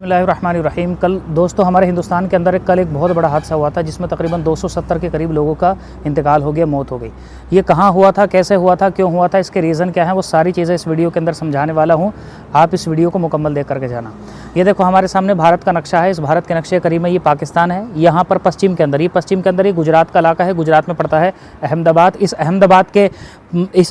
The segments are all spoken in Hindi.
बिस्मिल्लाहिर्रहमानिर्रहीम। कल दोस्तों हमारे हिंदुस्तान के अंदर कल एक बहुत बड़ा हादसा हुआ था जिसमें तकरीबन 270 के करीब लोगों का इंतकाल हो गया, मौत हो गई। ये कहाँ हुआ था, कैसे हुआ था, क्यों हुआ था, इसके रीज़न क्या है, वो सारी चीज़ें इस वीडियो के अंदर समझाने वाला हूँ। आप इस वीडियो को मुकम्मल देख करके जाना। ये देखो हमारे सामने भारत का नक्शा है। इस भारत के नक्शे के करीब में ये पाकिस्तान है। यहाँ पर पश्चिम के अंदर ये गुजरात का इलाका है। गुजरात में पड़ता है अहमदाबाद। इस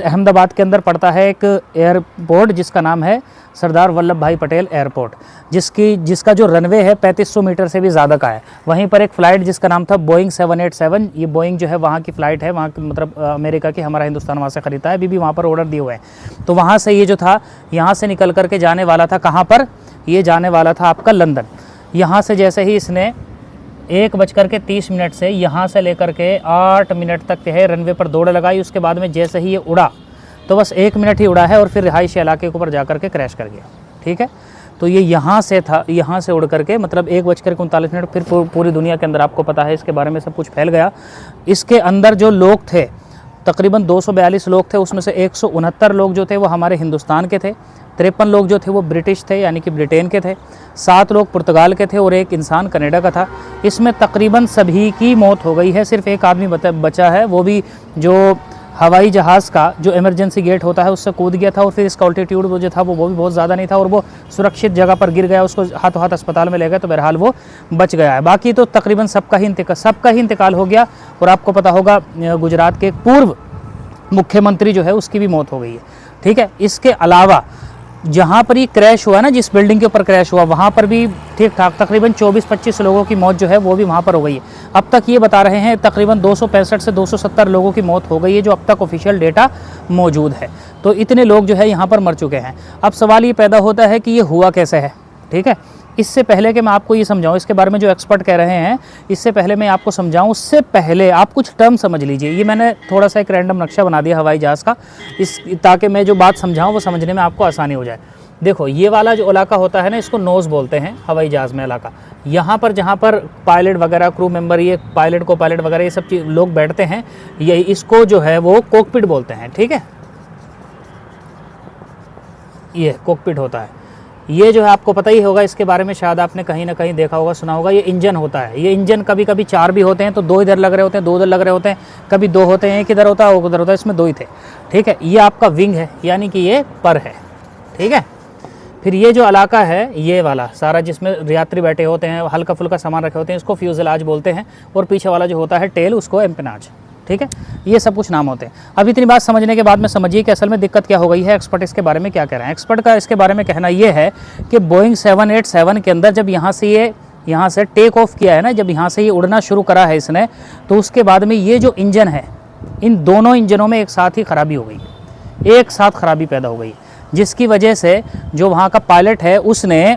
अहमदाबाद के अंदर पड़ता है एक एयरपोर्ट जिसका नाम है सरदार वल्लभ भाई पटेल एयरपोर्ट, जिसका जो रनवे है 3500 मीटर से भी ज़्यादा का है। वहीं पर एक फ़्लाइट जिसका नाम था बोइंग 787, ये बोइंग जो है वहाँ की फ़्लाइट है, वहाँ की मतलब अमेरिका की, हमारा हिंदुस्तान वहाँ से ख़रीदता है, अभी भी वहाँ पर ऑर्डर दिए हुए हैं। तो वहाँ से ये जो था यहाँ से निकल करके जाने वाला था, कहाँ पर ये जाने वाला था आपका लंदन। यहाँ से जैसे ही इसने 1:30 से यहाँ से लेकर के 8 मिनट तक है रनवे पर दौड़ लगाई। उसके बाद में जैसे ही ये उड़ा तो बस 1 मिनट ही उड़ा है और फिर रिहायशी इलाके के ऊपर जा कर के क्रैश कर गया। ठीक है, तो ये यहाँ से था, यहाँ से उड़ करके मतलब 1:39 फिर पूरी दुनिया के अंदर आपको पता है इसके बारे में सब कुछ फैल गया। इसके अंदर जो लोग थे तकरीबन 242 लोग थे, उसमें से 169 लोग जो थे वो हमारे हिंदुस्तान के थे, 53 लोग जो थे वो ब्रिटिश थे यानी कि ब्रिटेन के थे, 7 लोग पुर्तगाल के थे और एक इंसान कनाडा का था। इसमें तकरीबन सभी की मौत हो गई है। सिर्फ एक आदमी बचा है, वो भी जो हवाई जहाज़ का जो इमरजेंसी गेट होता है उससे कूद गया था और फिर इसका ऑल्टीट्यूड वो जो था वो भी बहुत ज़्यादा नहीं था और वो सुरक्षित जगह पर गिर गया, उसको हाथों हाथ अस्पताल में ले गए तो बहरहाल वो बच गया है। बाकी तो तकरीबन सबका ही इंतकाल हो गया। और आपको पता होगा गुजरात के एक पूर्व मुख्यमंत्री जो है उसकी भी मौत हो गई है। ठीक है, इसके अलावा जहाँ पर ये क्रैश हुआ ना, जिस बिल्डिंग के ऊपर क्रैश हुआ वहाँ पर भी ठीक ठाक तकरीबन 24-25 लोगों की मौत जो है वो भी वहाँ पर हो गई है। अब तक ये बता रहे हैं तकरीबन 265 से 270 लोगों की मौत हो गई है, जो अब तक ऑफिशियल डेटा मौजूद है। तो इतने लोग जो है यहाँ पर मर चुके हैं। अब सवाल ये पैदा होता है कि ये हुआ कैसे है। ठीक है, इससे पहले कि मैं आपको ये समझाऊं, इसके बारे में जो एक्सपर्ट कह रहे हैं, इससे पहले मैं आपको समझाऊं, उससे पहले आप कुछ टर्म समझ लीजिए। ये मैंने थोड़ा सा एक रैंडम नक्शा बना दिया हवाई जहाज़ का, ताकि मैं जो बात समझाऊं वो समझने में आपको आसानी हो जाए। देखो ये वाला जो इलाका होता है ना, इसको नोज़ बोलते हैं हवाई जहाज़ में इलाका। यहाँ पर जहाँ पर पायलट वगैरह, क्रू मेंबर, ये पायलट वगैरह ये सब चीज़ लोग बैठते हैं, ये इसको जो है वो कॉकपिट बोलते हैं। ठीक है, ये कॉकपिट होता है। ये जो है आपको पता ही होगा, इसके बारे में शायद आपने कहीं ना कहीं देखा होगा, सुना होगा। ये इंजन होता है। ये इंजन कभी कभी 4 भी होते हैं, तो 2 इधर लग रहे होते हैं, 2 उधर लग रहे होते हैं, कभी 2 होते हैं, एक इधर होता है, एक उधर होता है, इसमें 2 ही थे। ठीक है, ये आपका विंग है यानी कि ये पर है। ठीक है, फिर ये जो इलाका है ये वाला सारा, जिसमें यात्री बैठे होते हैं, हल्का फुल्का सामान रखे होते हैं, इसको फ्यूज़ेलाज बोलते हैं। और पीछे वाला जो होता है टेल, उसको एम्पेनाज। ठीक है, ये सब कुछ नाम होते हैं। अब इतनी बात समझने के बाद में समझिए कि असल में दिक्कत क्या हो गई है। एक्सपर्ट इसके बारे में क्या कह रहे हैं। एक्सपर्ट का इसके बारे में कहना ये है कि बोइंग 787 के अंदर जब यहाँ से टेक ऑफ किया है ना, जब यहाँ से ये उड़ना शुरू करा है इसने, तो उसके बाद में ये जो इंजन है, इन दोनों इंजनों में एक साथ ही खराबी हो गई, एक साथ खराबी पैदा हो गई, जिसकी वजह से जो वहाँ का पायलट है उसने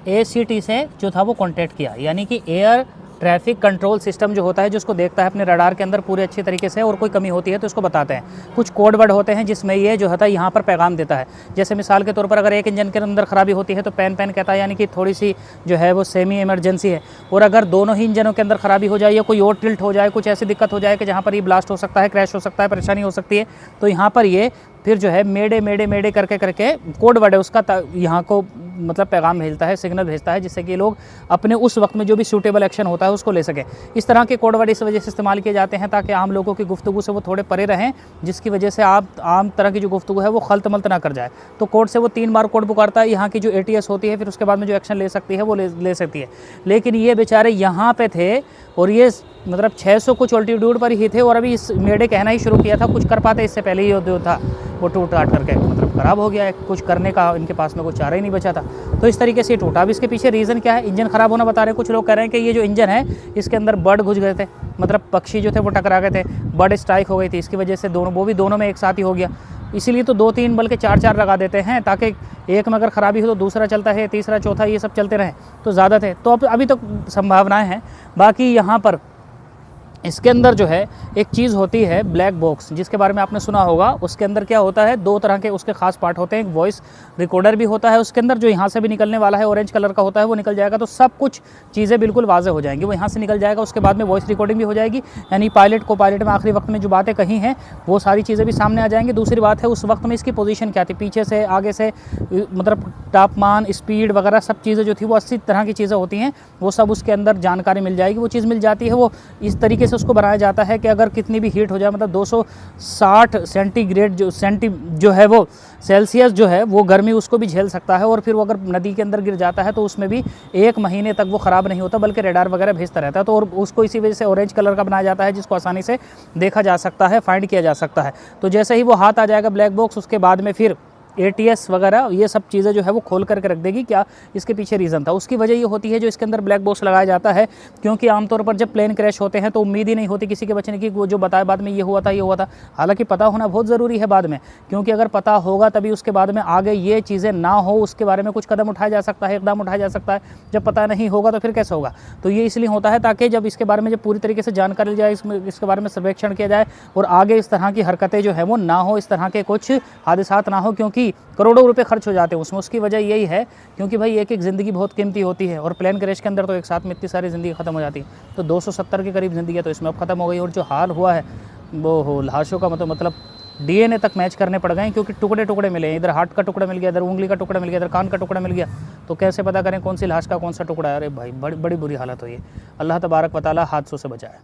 ACT से जो था वो कॉन्टैक्ट किया, यानी कि एयर ट्रैफिक कंट्रोल सिस्टम जो होता है, जिसको देखता है अपने रडार के अंदर पूरे अच्छे तरीके से, और कोई कमी होती है तो इसको बताते हैं। कुछ कोड वर्ड होते हैं जिसमें ये जो होता है यहाँ पर पैगाम देता है। जैसे मिसाल के तौर पर अगर एक इंजन के अंदर खराबी होती है तो पैन कहता है, यानी कि थोड़ी सी जो है वो सेमी इमरजेंसी है। और अगर दोनों ही इंजनों के अंदर खराबी हो जाए या कोई और टिल्ट हो जाए, कुछ ऐसी दिक्कत हो जाए कि जहाँ पर ये ब्लास्ट हो सकता है, क्रैश हो सकता है, परेशानी हो सकती है, तो यहाँ पर ये फिर जो है मेडे करके कोड वर्ड है उसका, यहाँ को मतलब पैगाम भेजता है, सिग्नल भेजता है, जिससे कि लोग अपने उस वक्त में जो भी सूटेबल एक्शन होता है उसको ले सकें। इस तरह के कोड वर्ड इस वजह से इस्तेमाल किए जाते हैं ताकि आम लोगों की गुफ्तगू से वो थोड़े परे रहें, जिसकी वजह से आप आम तरह की जो गुफ्तगू है वो खल्त मल्त ना कर जाए। तो कोर्ट से वो 3 बार कोड पुकारता है, यहाँ की जो ATS होती है फिर उसके बाद में जो एक्शन ले सकती है वो ले सकती है। लेकिन ये बेचारे यहाँ पे थे और ये मतलब 600 कुछ ऑल्टीट्यूड पर ही थे, और अभी इस मेडे कहना ही शुरू किया था। कुछ कर पाते इससे पहले ही जो था वो टूट टाट करके मतलब ख़राब हो गया है, कुछ करने का इनके पास में कोई चारा ही नहीं बचा था। तो इस तरीके से टूटा। अब इसके पीछे रीज़न क्या है, इंजन ख़राब होना बता रहे हैं। कुछ लोग कह रहे हैं कि ये जो इंजन है इसके अंदर बर्ड घुस गए थे, मतलब पक्षी जो थे वो टकरा गए थे, बर्ड स्ट्राइक हो गई थी, इसकी वजह से दोनों में एक साथ ही हो गया। इसीलिए तो 2-3 बल्कि 4-4 लगा देते हैं, ताकि एक में अगर ख़राबी हो तो दूसरा चलता है, तीसरा चौथा ये सब चलते रहें, तो ज़्यादा थे। तो अब अभी तो संभावनाएँ हैं। बाकी यहाँ पर इसके अंदर जो है एक चीज़ होती है ब्लैक बॉक्स, जिसके बारे में आपने सुना होगा। उसके अंदर क्या होता है, दो तरह के उसके खास पार्ट होते हैं। एक वॉइस रिकॉर्डर भी होता है उसके अंदर, जो यहाँ से भी निकलने वाला है, ऑरेंज कलर का होता है, वो निकल जाएगा तो सब कुछ चीज़ें बिल्कुल वाज़े हो जाएंगी। वो यहाँ से निकल जाएगा, उसके बाद में वॉइस रिकॉर्डिंग भी हो जाएगी, यानी पायलट को पायलट में आखिरी वक्त में जो बातें कही हैं वो सारी चीज़ें भी सामने आ जाएंगी। दूसरी बात है उस वक्त में इसकी पोजीशन क्या थी, पीछे से आगे से, मतलब तापमान, स्पीड वगैरह सब चीज़ें जो थी वो 80 तरह की चीज़ें होती हैं, वो सब उसके अंदर जानकारी मिल जाएगी। वो चीज़ मिल जाती है, वो इस तरीके से उसको बनाया जाता है कि अगर कितनी भी हीट हो जाए, मतलब 260 सेंटीग्रेड जो है वो सेल्सियस जो है वो गर्मी उसको भी झेल सकता है। और फिर वो अगर नदी के अंदर गिर जाता है तो उसमें भी 1 महीने तक वो ख़राब नहीं होता, बल्कि रेडार वगैरह भेजता रहता है। तो और उसको इसी वजह से ऑरेंज कलर का बनाया जाता है, जिसको आसानी से देखा जा सकता है, फाइंड किया जा सकता है। तो जैसे ही वो हाथ आ जाएगा ब्लैक बॉक्स, उसके बाद में फिर ATS वगैरह ये सब चीज़ें जो है वो खोल करके रख देगी। क्या इसके पीछे रीज़न था, उसकी वजह ये होती है जो इसके अंदर ब्लैक बॉक्स लगाया जाता है, क्योंकि आमतौर पर जब प्लेन क्रैश होते हैं तो उम्मीद ही नहीं होती किसी के बचने की, वो जो बताए बाद में ये हुआ था ये हुआ था। हालांकि पता होना बहुत ज़रूरी है बाद में, क्योंकि अगर पता होगा तभी उसके बाद में आगे ये चीज़ें ना हो, उसके बारे में कुछ कदम उठाया जा सकता है, इकदाम उठाया जा सकता है। जब पता नहीं होगा तो फिर कैसे होगा। तो ये इसलिए होता है ताकि जब इसके बारे में जब पूरी तरीके से जानकारी ली जाए, इसके बारे में सर्वेक्षण किया जाए और आगे इस तरह की हरकतें जो है वो ना हो, इस तरह के कुछ हादसात ना हो, क्योंकि करोड़ों रुपए खर्च हो जाते हैं उसमें। उसकी वजह यही है क्योंकि भाई एक एक ज़िंदगी बहुत कीमती होती है, और प्लेन क्रैश के अंदर तो एक साथ में इतनी सारी ज़िंदगी ख़त्म हो जाती है। तो 270 के करीब ज़िंदगी है तो इसमें अब ख़त्म हो गई। और जो हाल हुआ है वो हो लाशों का मतलब DNA तक मैच करने पड़ गए, क्योंकि टुकड़े टुकड़े मिले हैं। इधर हार्ट का टुकड़ा मिल गया, इधर उंगली का टुकड़ा मिल गया, इधर कान का टुकड़ा मिल गया। तो कैसे पता करें कौन सी लाश का कौन सा टुकड़ा है। अरे भाई बड़ी बुरी हालत हुई है। अल्लाह तबारक व तआला हादसों से बचाए।